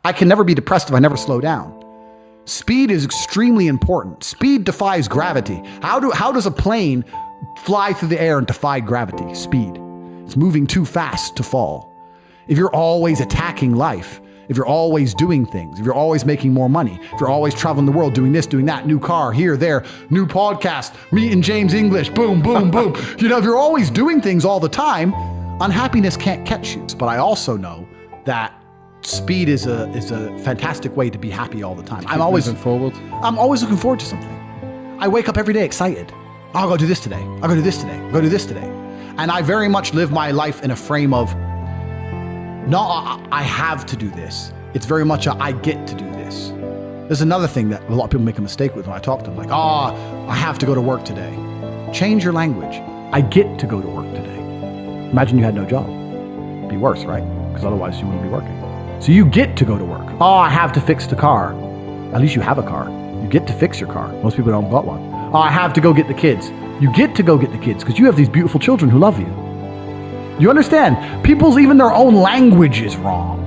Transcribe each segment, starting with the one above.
I can never be depressed if I never slow down. Speed is extremely important. Speed defies gravity. How does a plane fly through the air and defy gravity? Speed. It's moving too fast to fall. If you're always attacking life, if you're always doing things, if you're always making more money, if you're always traveling the world, doing this, doing that, new car, here, there, new podcast, meeting James English, boom, boom, boom. If you're always doing things all the time, unhappiness can't catch you. But I also know that speed is a fantastic way to be happy all the time. I'm always looking forward to something. I wake up every day excited. I'll go do this today. I'll go do this today. I'll go do this today. And I very much live my life in a frame of, no, I have to do this. It's very much a I get to do this. There's another thing that a lot of people make a mistake with when I talk to them, like, I have to go to work today. Change your language. I get to go to work today. Imagine you had no job. It'd be worse, right? Because otherwise you wouldn't be working. So you get to go to work. I have to fix the car. At least you have a car. You get to fix your car. Most people don't got one. I have to go get the kids. You get to go get the kids because you have these beautiful children who love you. You understand? People's even their own language is wrong.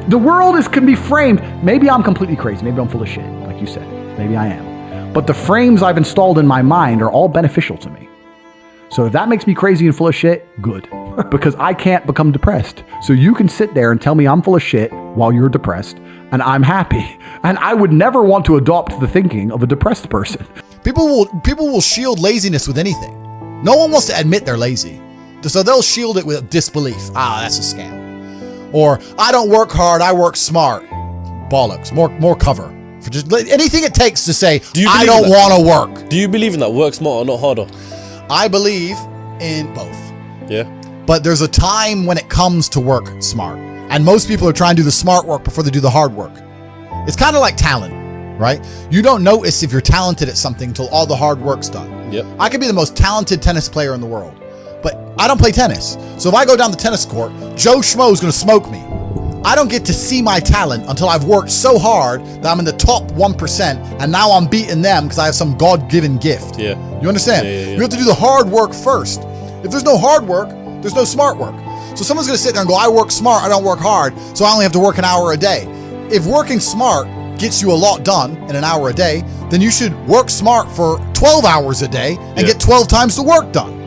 The world can be framed. Maybe I'm completely crazy. Maybe I'm full of shit, like you said. Maybe I am. But the frames I've installed in my mind are all beneficial to me. So if that makes me crazy and full of shit, good. Because I can't become depressed. So you can sit there and tell me I'm full of shit while you're depressed, and I'm happy. And I would never want to adopt the thinking of a depressed person. People will shield laziness with anything. No one wants to admit they're lazy. So they'll shield it with disbelief. That's a scam. Or, I don't work hard, I work smart. Bollocks. More cover. For just anything it takes to say, I don't want to work. Do you believe in that? Work smart or not harder? I believe in both. Yeah. But there's a time when it comes to work smart. And most people are trying to do the smart work before they do the hard work. It's kind of like talent, right? You don't notice if you're talented at something until all the hard work's done. Yep. I could be the most talented tennis player in the world, but I don't play tennis. So if I go down the tennis court, Joe Schmo is going to smoke me. I don't get to see my talent until I've worked so hard that I'm in the top 1%, and now I'm beating them because I have some God-given gift. Yeah. You understand? Yeah. You have to do the hard work first. If there's no hard work, there's no smart work. So someone's going to sit there and go, I work smart, I don't work hard, so I only have to work an hour a day. If working smart gets you a lot done in an hour a day, then you should work smart for 12 hours a day and get 12 times the work done.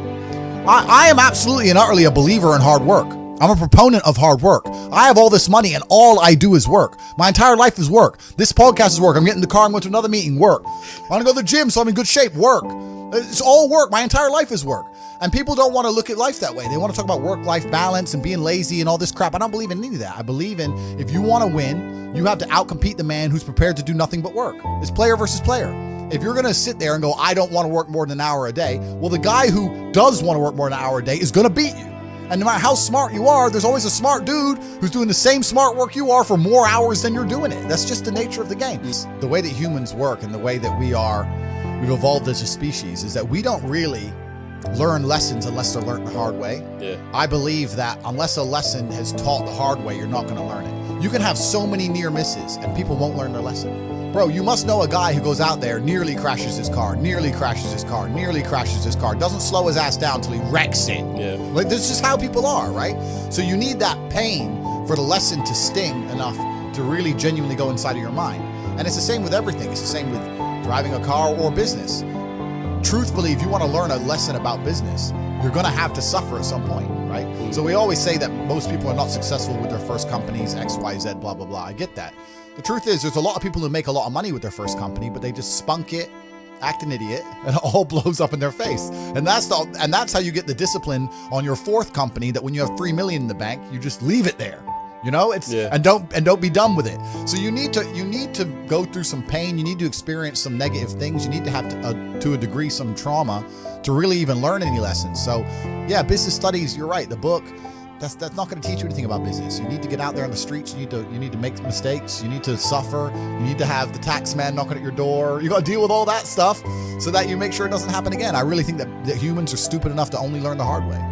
I am absolutely and utterly a believer in hard work. I'm a proponent of hard work. I have all this money and all I do is work. My entire life is work. This podcast is work. I'm getting in the car, I'm going to another meeting, work. I want to go to the gym so I'm in good shape, work. It's all work. My entire life is work. And people don't want to look at life that way. They want to talk about work-life balance and being lazy and all this crap. I don't believe in any of that. I believe in if you want to win, you have to outcompete the man who's prepared to do nothing but work. It's player versus player. If you're going to sit there and go, I don't want to work more than an hour a day, well, the guy who does want to work more than an hour a day is going to beat you. And no matter how smart you are, there's always a smart dude who's doing the same smart work you are for more hours than you're doing it. That's just the nature of the game. The way that humans work and the way that we've evolved as a species is that we don't really learn lessons unless they're learned the hard way. Yeah. I believe that unless a lesson has taught the hard way, you're not going to learn it. You can have so many near misses and people won't learn their lesson. Bro, you must know a guy who goes out there, nearly crashes his car, doesn't slow his ass down until he wrecks it. Yeah. Like, this is just how people are, right? So you need that pain for the lesson to sting enough to really genuinely go inside of your mind. And it's the same with everything. It's the same with driving a car or business. Truthfully, if you want to learn a lesson about business, you're going to have to suffer at some point, right? So we always say that most people are not successful with their first companies, X, Y, Z, blah, blah, blah. I get that. The truth is, there's a lot of people who make a lot of money with their first company, but they just spunk it, act an idiot, and it all blows up in their face. And that's how you get the discipline on your fourth company, that when you have $3 million in the bank, you just leave it there. You know, and don't be done with it. So you need to go through some pain. You need to experience some negative things. You need to have to a degree some trauma to really even learn any lessons. So yeah, business studies, you're right. The book, that's not going to teach you anything about business. You need to get out there on the streets. You need to make mistakes. You need to suffer. You need to have the tax man knocking at your door. You got to deal with all that stuff so that you make sure it doesn't happen again. I really think that humans are stupid enough to only learn the hard way.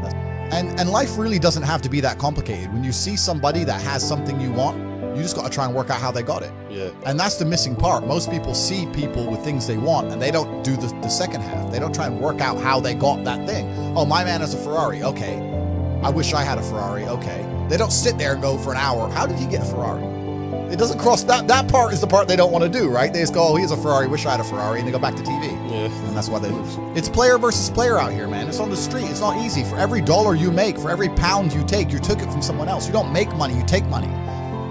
And life really doesn't have to be that complicated. When you see somebody that has something you want, you just got to try and work out how they got it. Yeah. And that's the missing part. Most people see people with things they want and they don't do the second half. They don't try and work out how they got that thing. Oh, my man has a Ferrari. Okay. I wish I had a Ferrari. Okay. They don't sit there and go for an hour, how did he get a Ferrari? It doesn't cross that part is the part they don't want to do, right? They just go, oh, he has a Ferrari, wish I had a Ferrari, and they go back to TV. Yeah. And that's why they lose. It's player versus player out here, man. It's on the street. It's not easy. For every dollar you make, for every pound you take, you took it from someone else. You don't make money, you take money.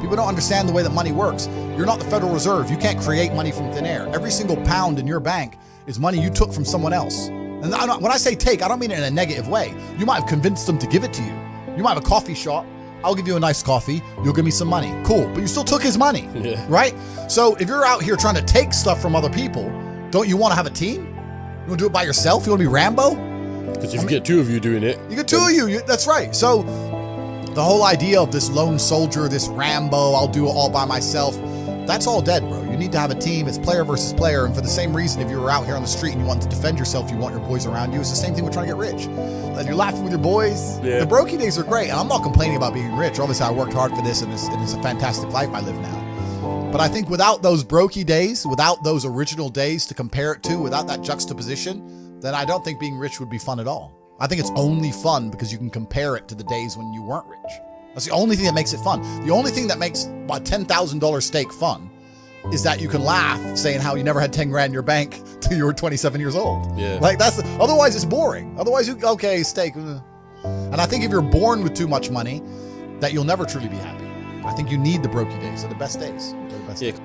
People don't understand the way that money works. You're not the Federal Reserve. You can't create money from thin air. Every single pound in your bank is money you took from someone else. And when I say take, I don't mean it in a negative way. You might have convinced them to give it to you. You might have a coffee shop. I'll give you a nice coffee. You'll give me some money. Cool. But you still took his money, right? So if you're out here trying to take stuff from other people, don't you want to have a team? You want to do it by yourself? You want to be Rambo? Because if you get two of you doing it. You get two of you. That's right. So the whole idea of this lone soldier, this Rambo, I'll do it all by myself, that's all dead, bro. You need to have a team. It's player versus player. And for the same reason, if you were out here on the street and you want to defend yourself, you want your boys around you. It's the same thing with trying to get rich. And you're laughing with your boys. Yeah. The brokey days are great. And I'm not complaining about being rich. Obviously, I worked hard for this, and it's a fantastic life I live now. But I think without those brokey days, without those original days to compare it to, without that juxtaposition, then I don't think being rich would be fun at all. I think it's only fun because you can compare it to the days when you weren't rich. That's the only thing that makes it fun. The only thing that makes a $10,000 steak fun is that you can laugh saying how you never had 10 grand in your bank till you were 27 years old. Yeah. Like otherwise it's boring. Otherwise okay, steak. And I think if you're born with too much money, that you'll never truly be happy. I think you need the brokey days. They're the best days. They're the best days.